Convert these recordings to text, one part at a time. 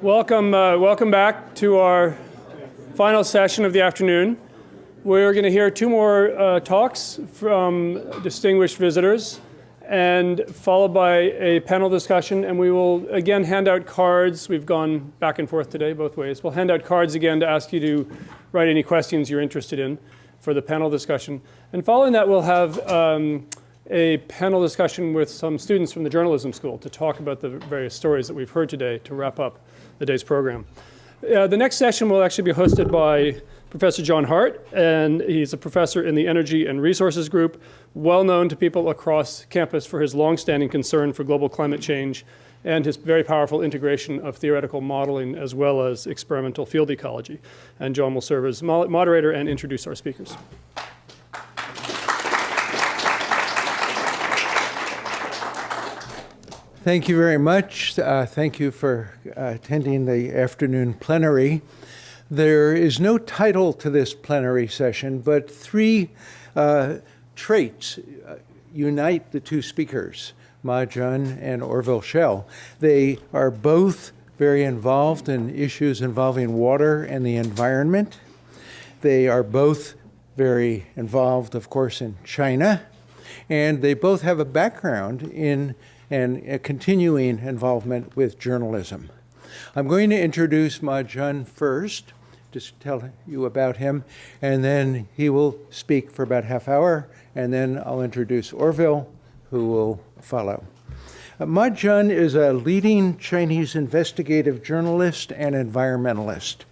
Welcome back to our final session of the afternoon. We're going to hear two more talks from distinguished visitors, and followed by a panel discussion. And we will again hand out cards. We've gone back and forth today, both ways. We'll hand out cards again to ask you to write any questions you're interested in for the panel discussion. And following that, we'll have a panel discussion with some students from the journalism school to talk about the various stories that we've heard today to wrap up the day's program. The next session will actually be hosted by Professor John Hart, and he's a professor in the Energy and Resources Group, well known to people across campus for his longstanding concern for global climate change and his very powerful integration of theoretical modeling as well as experimental field ecology. And John will serve as moderator and introduce our speakers. Thank you very much. Thank you for attending the afternoon plenary. There is no title to this plenary session, but three traits unite the two speakers, Ma Jun and Orville Schell. They are both very involved in issues involving water and the environment. They are both very involved, of course, in China, and they both have a background in and a continuing involvement with journalism. I'm going to introduce Ma Jun first, just tell you about him, and then he will speak for about half hour, and then I'll introduce Orville, who will follow. Ma Jun is a leading Chinese investigative journalist and environmentalist.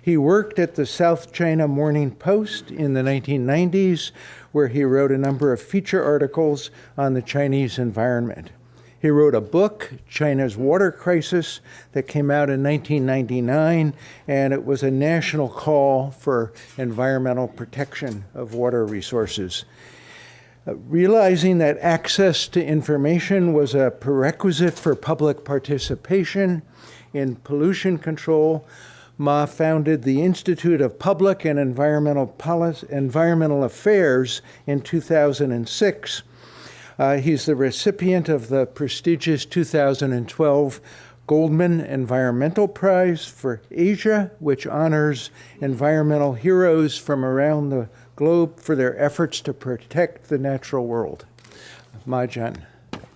He worked at the South China Morning Post in the 1990s, where he wrote a number of feature articles on the Chinese environment. He wrote a book, China's Water Crisis, that came out in 1999, and it was a national call for environmental protection of water resources. Realizing that access to information was a prerequisite for public participation in pollution control, Ma founded the Institute of Public and Environmental Affairs in 2006. He's the recipient of the prestigious 2012 Goldman Environmental Prize for Asia, which honors environmental heroes from around the globe for their efforts to protect the natural world. Ma Jun,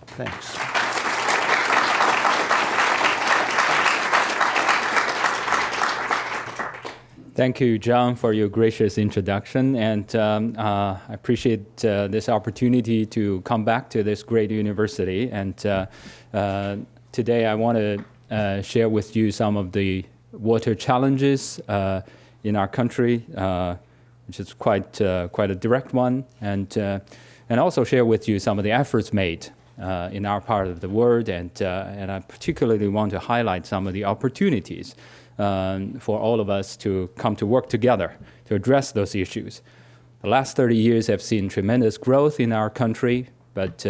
thanks. Thank you, John, for your gracious introduction, and I appreciate this opportunity to come back to this great university. And today I want to share with you some of the water challenges in our country, which is quite a direct one, and also share with you some of the efforts made in our part of the world, and I particularly want to highlight some of the opportunities for all of us to come to work together to address those issues. The last 30 years have seen tremendous growth in our country, but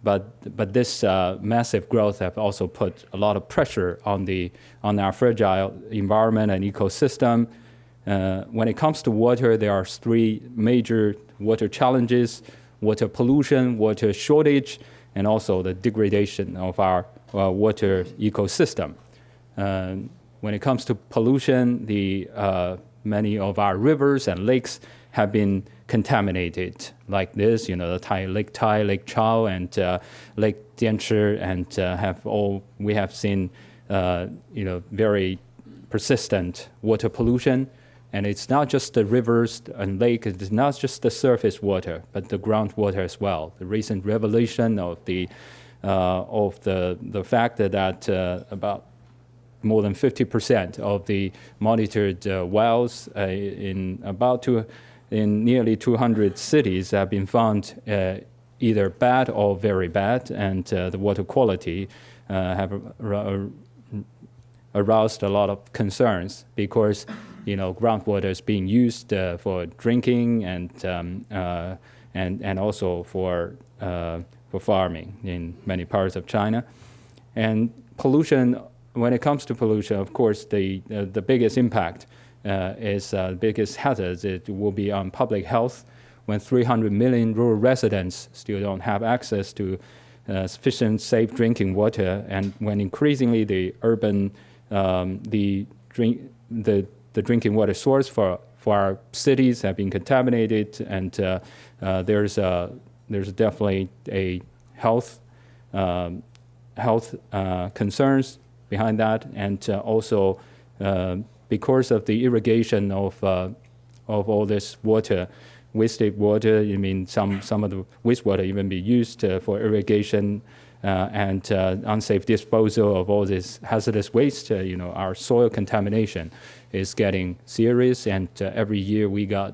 this massive growth have also put a lot of pressure on our fragile environment and ecosystem. When it comes to water, there are three major water challenges: water pollution, water shortage, and also the degradation of our water ecosystem. When it comes to pollution, many of our rivers and lakes have been contaminated like this. You know, the Lake Tai, Lake Chao, and Lake Dianchi, and we have seen very persistent water pollution. And it's not just the rivers and lakes, it's not just the surface water, but the groundwater as well. The recent revelation of the fact that about more than 50% of the monitored wells in nearly 200 cities have been found either bad or very bad, and the water quality have aroused a lot of concerns because groundwater is being used for drinking and also for farming in many parts of China. And pollution. When it comes to pollution, of course, the biggest impact biggest hazards it will be on public health when 300 million rural residents still don't have access to sufficient safe drinking water, and when increasingly the urban the drinking water source for our cities have been contaminated, and there's definitely a health concerns behind that, and also because of the irrigation of all this water, wasted water. I mean, some of the wastewater even be used for irrigation and unsafe disposal of all this hazardous waste. Our soil contamination is getting serious, and every year we got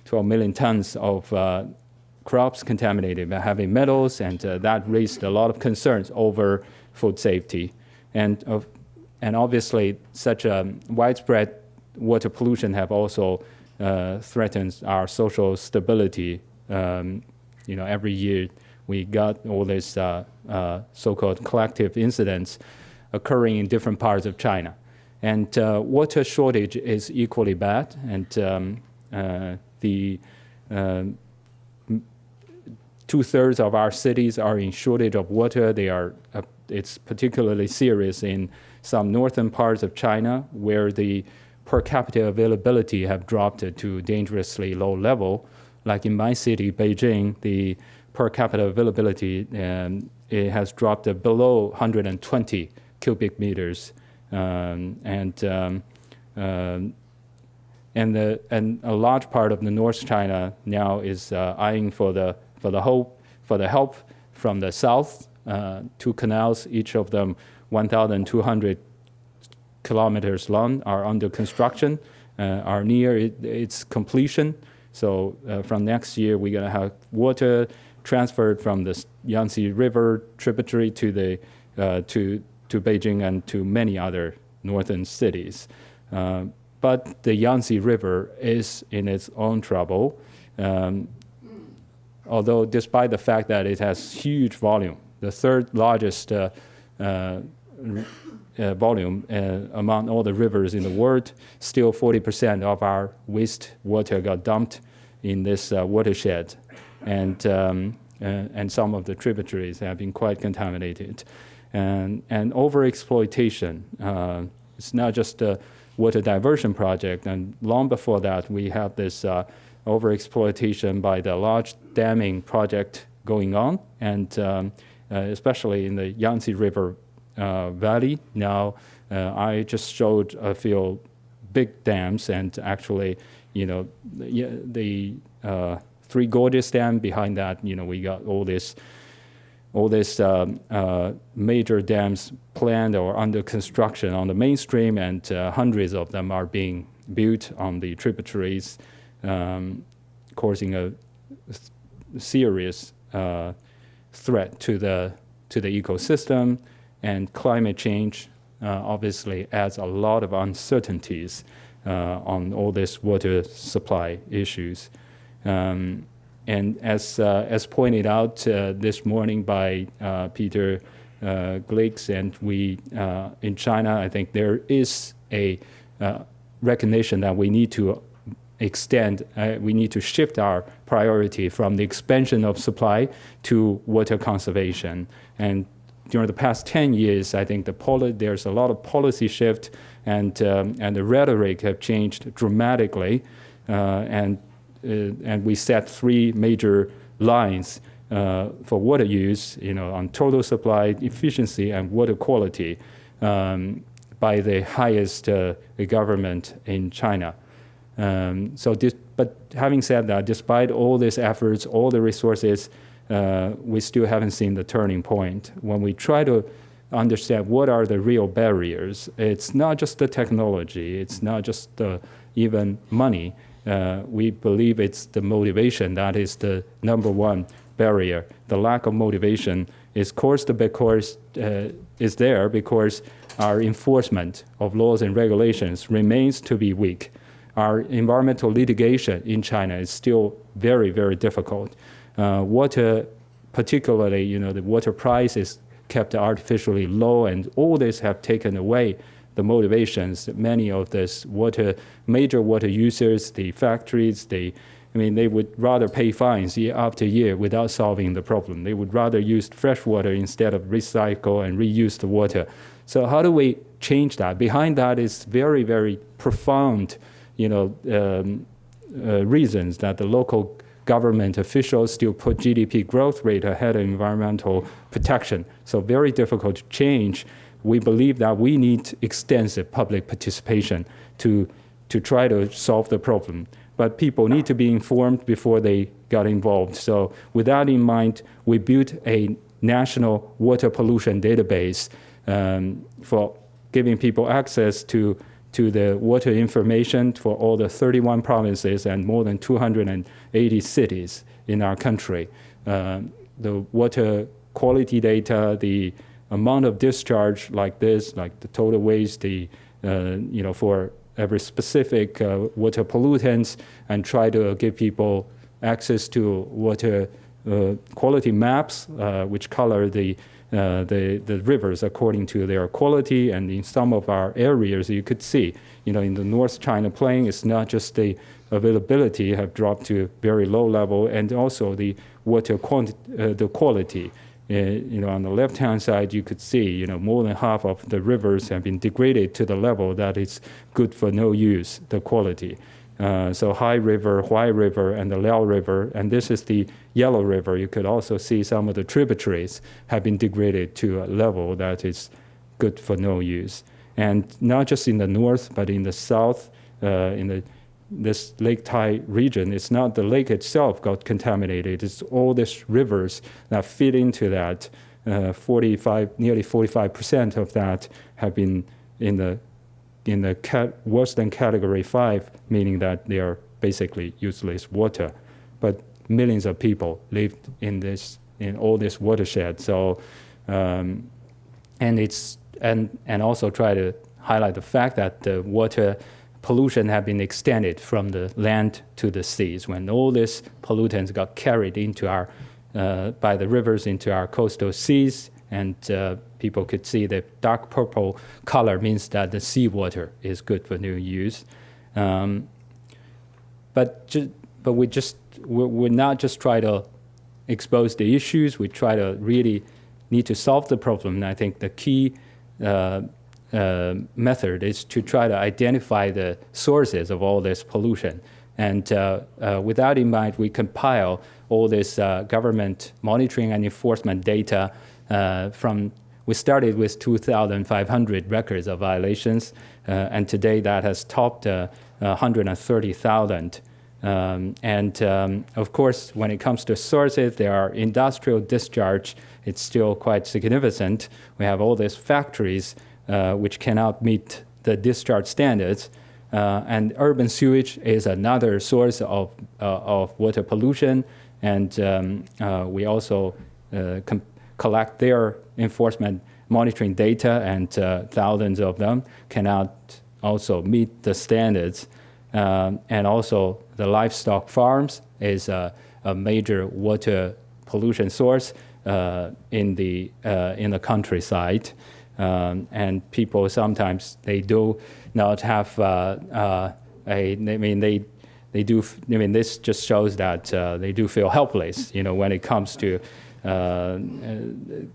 12 million tons of crops contaminated by heavy metals, and that raised a lot of concerns over food safety. And obviously, such widespread water pollution have also threatens our social stability. Every year we got all these so-called collective incidents occurring in different parts of China. And water shortage is equally bad, and the 2/3 of our cities are in shortage of water. It's particularly serious in some northern parts of China, where the per capita availability have dropped to dangerously low level. Like in my city, Beijing, the per capita availability it has dropped below 120 cubic meters, and a large part of the North China now is eyeing for the help from the south. 2 canals, each of them 1,200 kilometers long, are under construction, are near its completion. So from next year, we're going to have water transferred from the Yangtze River tributary to Beijing and to many other northern cities. But the Yangtze River is in its own trouble, although despite the fact that it has huge volume, the 3rd largest volume among all the rivers in the world, still 40% of our wastewater got dumped in this watershed, and some of the tributaries have been quite contaminated. And over exploitation, it's not just a water diversion project, and long before that we have this over exploitation by the large damming project going on, and especially in the Yangtze River Valley. Now, I just showed a few big dams, and actually, the Three Gorges Dam behind that. We got all this major dams planned or under construction on the mainstream, and hundreds of them are being built on the tributaries, causing a serious threat to the ecosystem. And climate change obviously adds a lot of uncertainties on all these water supply issues. And as pointed out this morning by Peter Gleeks, and we in China, I think there is a recognition that we need to we need to shift our priority from the expansion of supply to water conservation. And during the past 10 years, I think there's a lot of policy shift, and the rhetoric have changed dramatically, and we set 3 major lines for water use, on total supply, efficiency, and water quality by the highest government in China. But having said that, despite all these efforts, all the resources, we still haven't seen the turning point. When we try to understand what are the real barriers, it's not just the technology, it's not just even money. We believe it's the motivation that is the number one barrier. The lack of motivation is there because our enforcement of laws and regulations remains to be weak. Our environmental litigation in China is still very, very difficult. Water, particularly, the water price is kept artificially low, and all this have taken away the motivations that many of this major water users, the factories, they would rather pay fines year after year without solving the problem. They would rather use fresh water instead of recycle and reuse the water. So how do we change that? Behind that is very, very profound, reasons that the local government officials still put GDP growth rate ahead of environmental protection. So very difficult to change. We believe that we need extensive public participation to try to solve the problem. But people need to be informed before they got involved. So with that in mind, we built a national water pollution database for giving people access to the water information for all the 31 provinces and more than 280 cities in our country. The water quality data, the amount of discharge like this, like the total waste, for every specific water pollutants, and try to give people access to water quality maps, which color the rivers according to their quality. And in some of our areas, you could see, in the North China Plain, it's not just the availability have dropped to very low level, and also the water the quality. On the left-hand side, you could see, more than half of the rivers have been degraded to the level that it's good for no use, the quality. So Hai River, Huai River, and the Liao River, and this is the Yellow River. You could also see some of the tributaries have been degraded to a level that is good for no use. And not just in the north, but in the south, this Lake Tai region, it's not the lake itself got contaminated, it's all these rivers that feed into that. Nearly 45% of that have been in the worse than category 5, meaning that they are basically useless water. But millions of people lived in all this watershed. So, and also try to highlight the fact that the water pollution have been extended from the land to the seas. When all these pollutants got carried into by the rivers into our coastal seas, and people could see the dark purple color means that the seawater is good for no use. But we're not just try to expose the issues. We try to really need to solve the problem. And I think the key method is to try to identify the sources of all this pollution. And with that in mind, we compile all this government monitoring and enforcement data we started with 2,500 records of violations, and today that has topped 130,000. Of course, when it comes to sources, there are industrial discharge. It's still quite significant. We have all these factories which cannot meet the discharge standards. And urban sewage is another source of water pollution. And we also collect their enforcement monitoring data, and thousands of them cannot also meet the standards. And also the livestock farms is a major water pollution source in the countryside. And people sometimes they do not have this just shows that they do feel helpless, when it comes to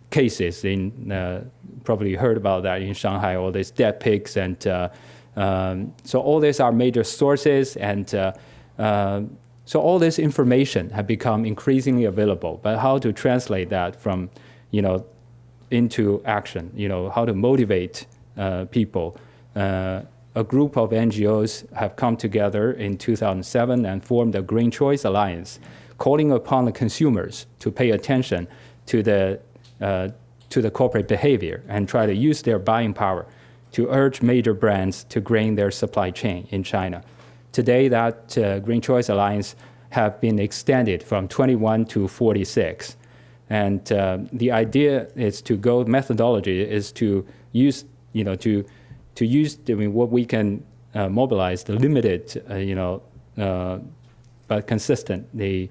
cases in probably heard about that in Shanghai, all these dead pigs, and so all these are major sources, and so all this information have become increasingly available. But how to translate that from into action, how to motivate people. A group of NGOs have come together in 2007 and formed a Green Choice Alliance, calling upon the consumers to pay attention to the corporate behavior and try to use their buying power to urge major brands to green their supply chain in China. Today, that Green Choice Alliance have been extended from 21 to 46. And the idea is methodology is to use, what we can mobilize the limited, but consistent, the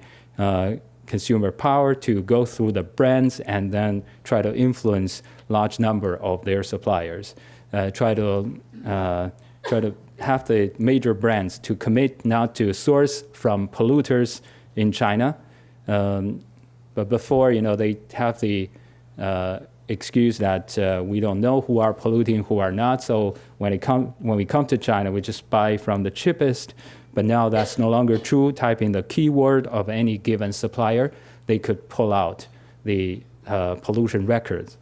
consumer power to go through the brands and then try to influence large number of their suppliers. Try to have the major brands to commit not to source from polluters in China. But before, they have the excuse that we don't know who are polluting, who are not. So when we come to China, we just buy from the cheapest. But now that's no longer true. Type in the keyword of any given supplier, they could pull out the pollution records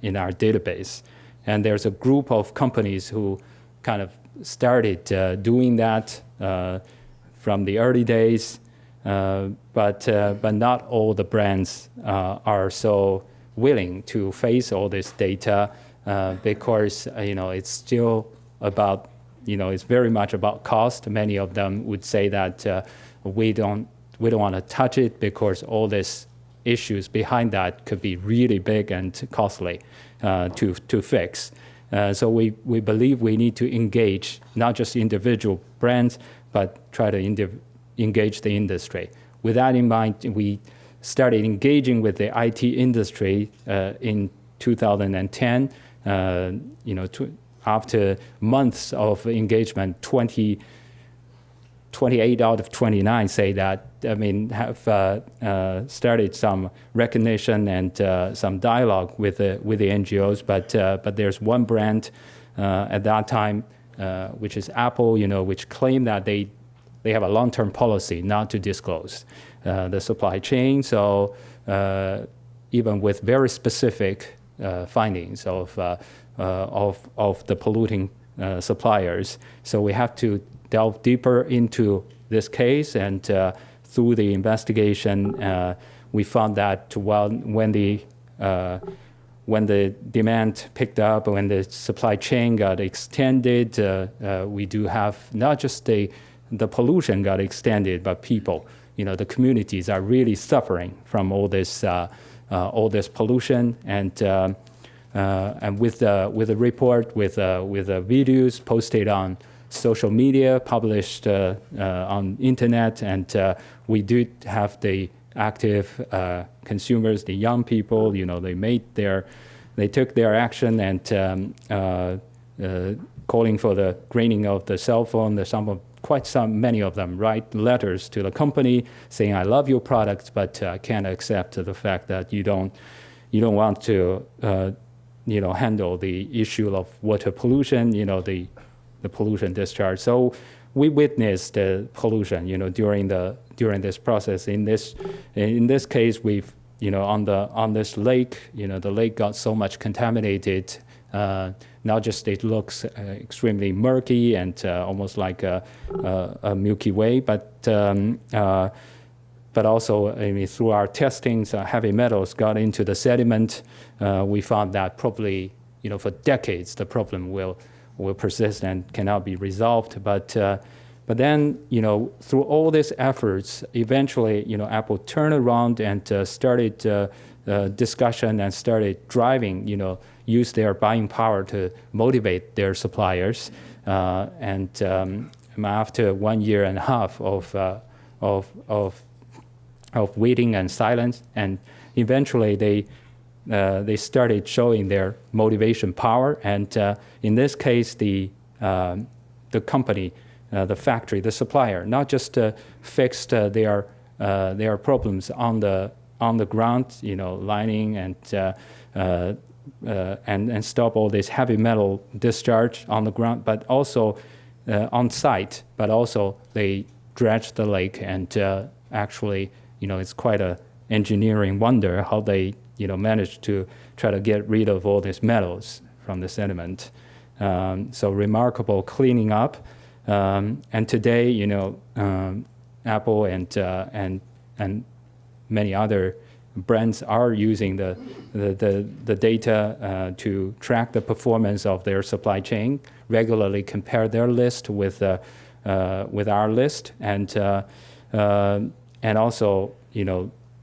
in our database. And there's a group of companies who kind of started doing that from the early days, but not all the brands are so willing to face all this data because it's still about it's very much about cost. Many of them would say that we don't want to touch it because all these issues behind that could be really big and costly to fix. So we believe we need to engage not just individual brands, but try to engage the industry. With that in mind, we started engaging with the IT industry in 2010. After months of engagement, 28 out of 29 say that, have started some recognition and some dialogue with the NGOs, but there's one brand at that time, which is Apple, which claimed that they have a long-term policy not to disclose the supply chain. So even with very specific findings of the polluting suppliers, so we have to delve deeper into this case, and through the investigation, we found that when the demand picked up, when the supply chain got extended, we do have not just the pollution got extended, but people, the communities are really suffering from all this pollution, and with the report, with the videos posted on social media, published on internet, and we do have the active consumers, the young people. They took their action and calling for the greening of the cell phone. There's many of them write letters to the company saying, "I love your products, but can't accept the fact that you don't want to handle the issue of water pollution, the pollution discharge." So we witnessed the pollution, during this process. In this case, we've, on this lake, the lake got so much contaminated. Not just it looks extremely murky and almost like a Milky Way, but also, through our testings, heavy metals got into the sediment. We found that probably, for decades, the problem will persist and cannot be resolved. But then, through all these efforts, eventually, Apple turned around and started discussion and started driving, use their buying power to motivate their suppliers. And after 1.5 years of waiting and silence, and eventually they started showing their motivation power. And in this case, the company, the factory, the supplier, not just fixed their problems on the ground, lining and stop all this heavy metal discharge on the ground, but also on site. But also they dredged the lake, and actually, it's quite a engineering wonder how they managed to try to get rid of all these metals from the sediment. So remarkable cleaning up. And today, Apple and many other brands are using the data to track the performance of their supply chain, regularly compare their list with our list, and also,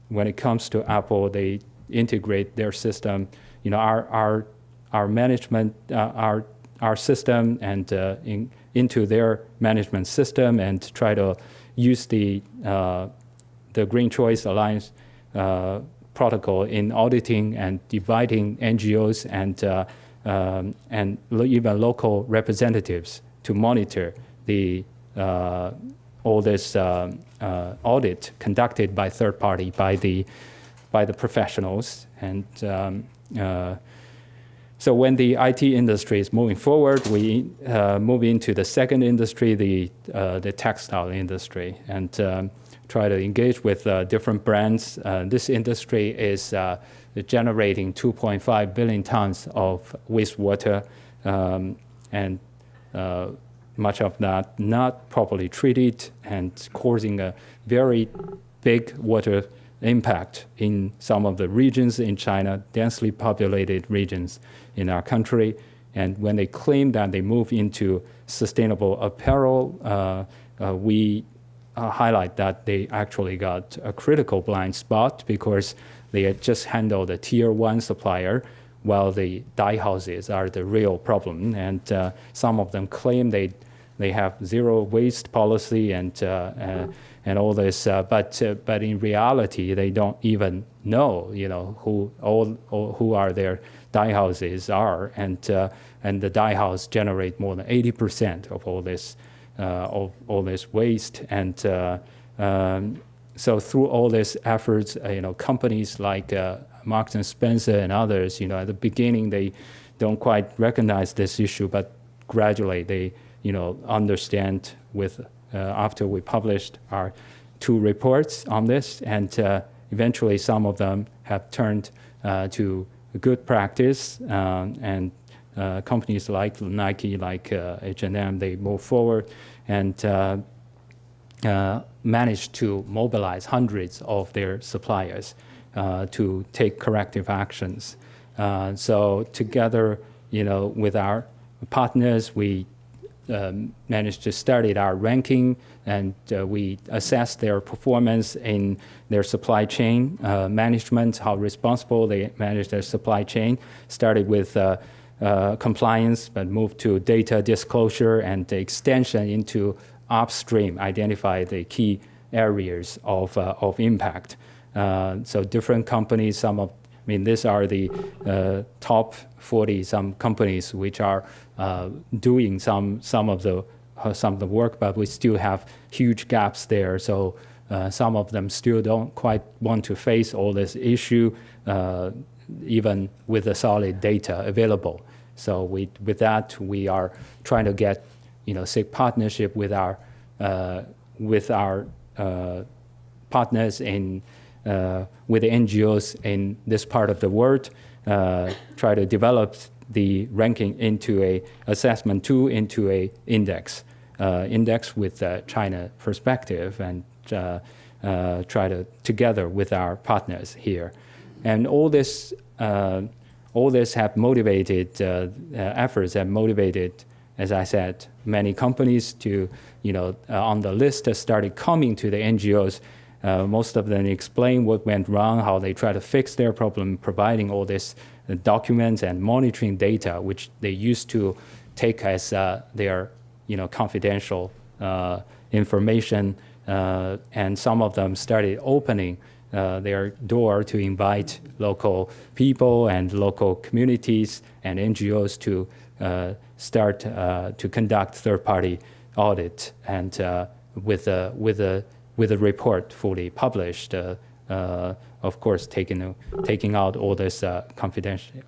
when it comes to Apple, they integrate their system, our management, our system, and into their management system, and try to use the Green Choice Alliance protocol in auditing and dividing NGOs and even local representatives to monitor all this audit conducted by third party, by the professionals, and So when the IT industry is moving forward, we move into the second industry, the textile industry, and try to engage with different brands. This industry is generating 2.5 billion tons of wastewater, and much of that not properly treated and causing a very big water impact in some of the regions in China, densely populated regions in our country. And when they claim that they move into sustainable apparel, we highlight that they actually got a critical blind spot because they had just handled a tier 1 supplier, while the dye houses are the real problem. And some of them claim they have zero waste policy and all this, but in reality they don't even know, who are their dye houses are, and the dye house generate more than 80% of all this waste, and so through all these efforts, companies like Marks and Spencer and others, at the beginning they don't quite recognize this issue, but gradually they understand after we published our 2 reports on this, and eventually some of them have turned to good practice, and companies like Nike, like H&M, they move forward and managed to mobilize hundreds of their suppliers to take corrective actions. So together, with our partners, we managed to study our ranking, and we assessed their performance in their supply chain management, how responsible they manage their supply chain. Started with compliance, but moved to data disclosure and the extension into upstream, identify the key areas of impact. So different companies, these are the top 40 some companies which are doing some of the work, but we still have huge gaps there. So some of them still don't quite want to face all this issue, even with the solid data available. So with that, we are trying to get seek partnership with our partners in with the NGOs in this part of the world, try to develop the ranking into a assessment tool, into a index with China perspective, and try to together with our partners here. And all this have motivated efforts have motivated, as I said, many companies to on the list started coming to the NGOs. Most of them explain what went wrong, how they try to fix their problem, providing all this documents and monitoring data, which they used to take as their confidential information. And some of them started opening their door to invite local people and local communities and NGOs to start to conduct third-party audit, and with a report fully published, of course, taking out all this confidential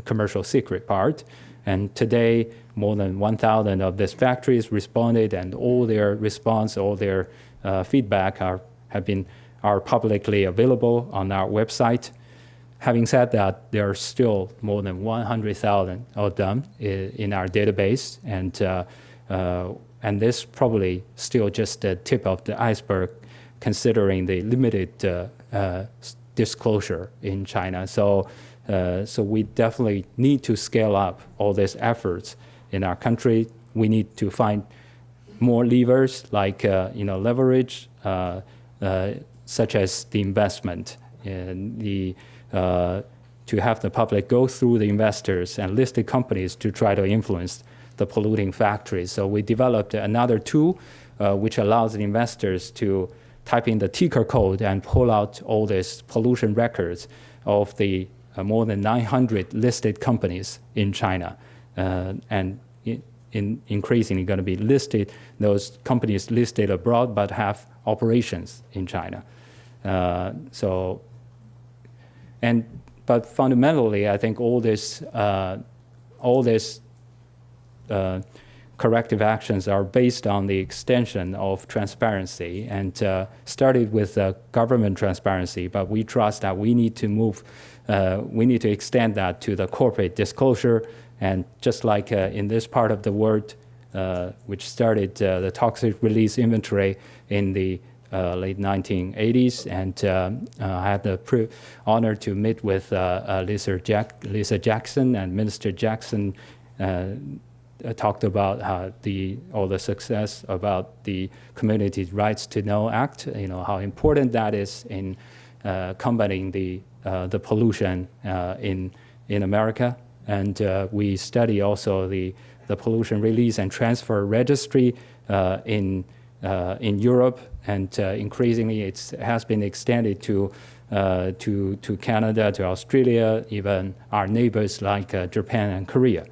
commercial secret part. And today, more than 1,000 of these factories responded, and all their response, all their feedback are publicly available on our website. Having said that, there are still more than 100,000 of them in our database, and this probably still just the tip of the iceberg, considering the limited disclosure in China. So we definitely need to scale up all these efforts in our country. We need to find more levers, like leverage, such as the investment, and to have the public go through the investors and listed companies to try to influence the polluting factories. So we developed another tool which allows the investors to type in the ticker code and pull out all these pollution records of the more than 900 listed companies in China, and increasingly going to be listed, those companies listed abroad but have operations in China. but fundamentally, I think all this corrective actions are based on the extension of transparency and started with government transparency, but we trust that we need to extend that to the corporate disclosure. And just like in this part of the world, which started the toxic release inventory in the late 1980s, and I had the honor to meet with Lisa Jackson, and Minister Jackson talked about all the success about the Community Rights to Know Act. How important that is in combating the pollution in America, and we study also the pollution release and transfer registry in Europe, and increasingly it has been extended to Canada, to Australia, even our neighbors like Japan and Korea.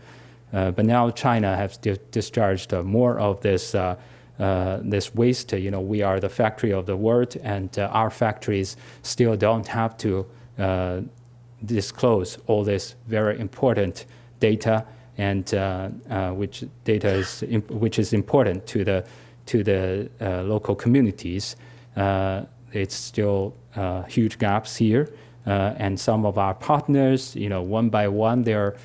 But now China has discharged more of this waste. We are the factory of the world, and our factories still don't have to disclose all this very important data, and which is important to the local communities. It's still huge gaps here, and some of our partners, one by one, they're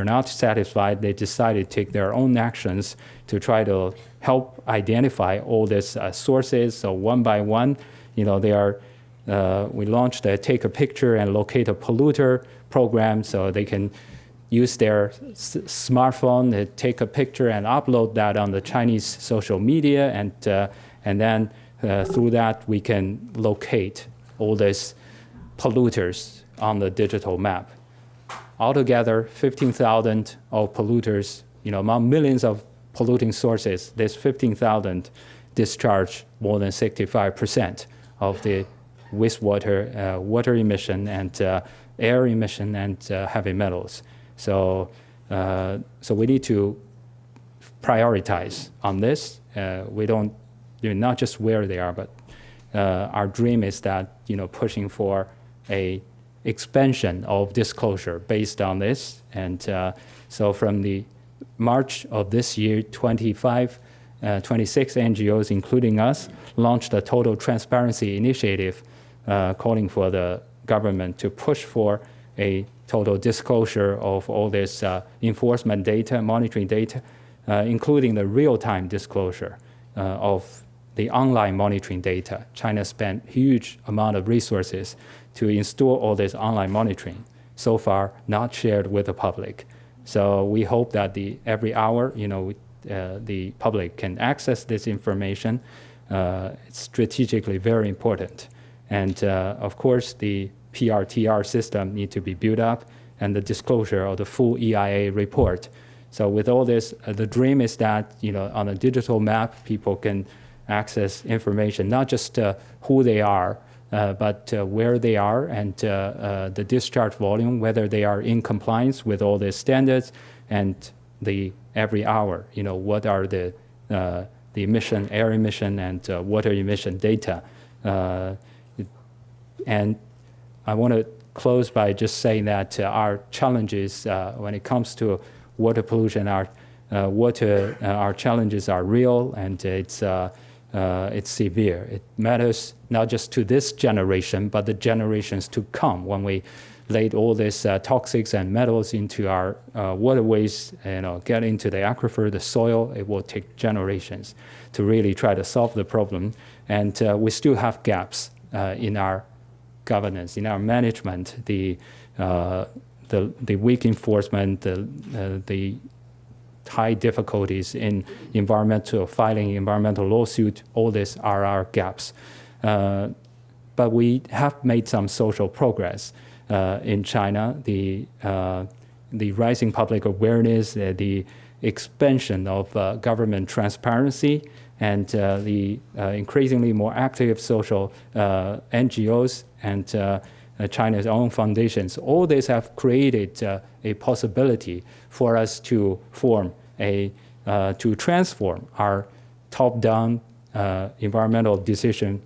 not satisfied. They decided to take their own actions to try to help identify all these sources. So one by one, we launched a Take a Picture and Locate a Polluter program, so they can use their smartphone to take a picture and upload that on the Chinese social media, and then through that we can locate all these polluters on the digital map. Altogether, 15,000 of polluters, among millions of polluting sources, this 15,000 discharge more than 65% of the wastewater, water emission, and air emission, and heavy metals. So we need to prioritize on this. We don't, not just where they are, but our dream is that, pushing for a expansion of disclosure based on this. And so from the March of this year, 26 NGOs, including us, launched a total transparency initiative calling for the government to push for a total disclosure of all this enforcement data, monitoring data, including the real-time disclosure of the online monitoring data. China spent huge amount of resources to install all this online monitoring, so far not shared with the public. So we hope that every hour, the public can access this information. It's strategically very important. And of course, the PRTR system need to be built up, and the disclosure of the full EIA report. So with all this, the dream is that, on a digital map, people can access information, not just who they are, but where they are, and the discharge volume, whether they are in compliance with all the standards, and every hour, what are the emission, air emission, and water emission data. And I want to close by just saying that our challenges when it comes to water pollution, our challenges are real, and it's severe. It matters not just to this generation, but the generations to come. When we laid all these toxics and metals into our waterways, get into the aquifer, the soil, it will take generations to really try to solve the problem. And we still have gaps in our governance, in our management, the weak enforcement, the high difficulties in environmental filing, environmental lawsuit. All these are our gaps. But we have made some social progress in China. The rising public awareness, the expansion of government transparency, and the increasingly more active social NGOs and China's own foundations, all these have created a possibility for us to transform our top-down environmental decision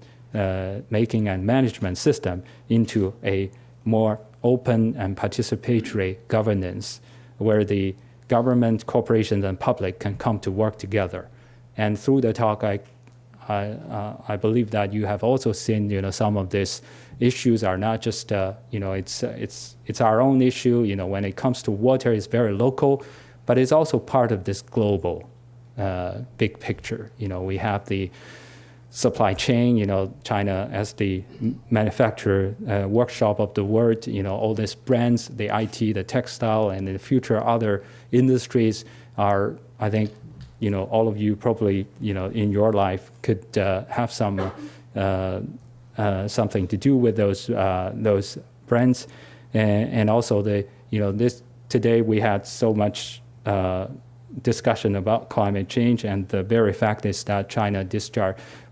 making and management system into a more open and participatory governance where the government, corporations, and public can come to work together. And through the talk, I believe that you have also seen, some of these issues are not just, it's our own issue. When it comes to water, it's very local, but it's also part of this global big picture. We have the supply chain, China as the manufacturer workshop of the world, all these brands, the IT, the textile, and in the future other industries are, I think, all of you probably, in your life could have some something to do with those brands, and also this today we had so much discussion about climate change, and the very fact is that China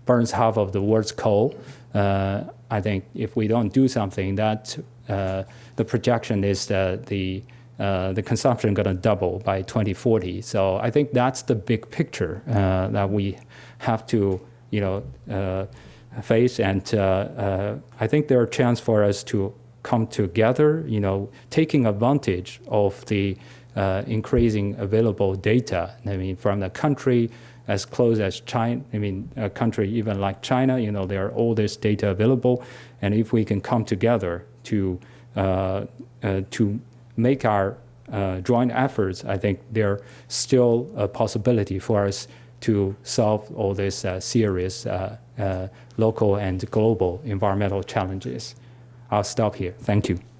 burns half of the world's coal. I think if we don't do something, that the projection is that the consumption going to double by 2040. So I think that's the big picture that we have to, face. And I think there are chances for us to come together, taking advantage of the increasing available data. From the country as close as China, a country even like China, there are all this data available. And if we can come together to make our joint efforts, I think there's still a possibility for us to solve all these serious local and global environmental challenges. I'll stop here. Thank you.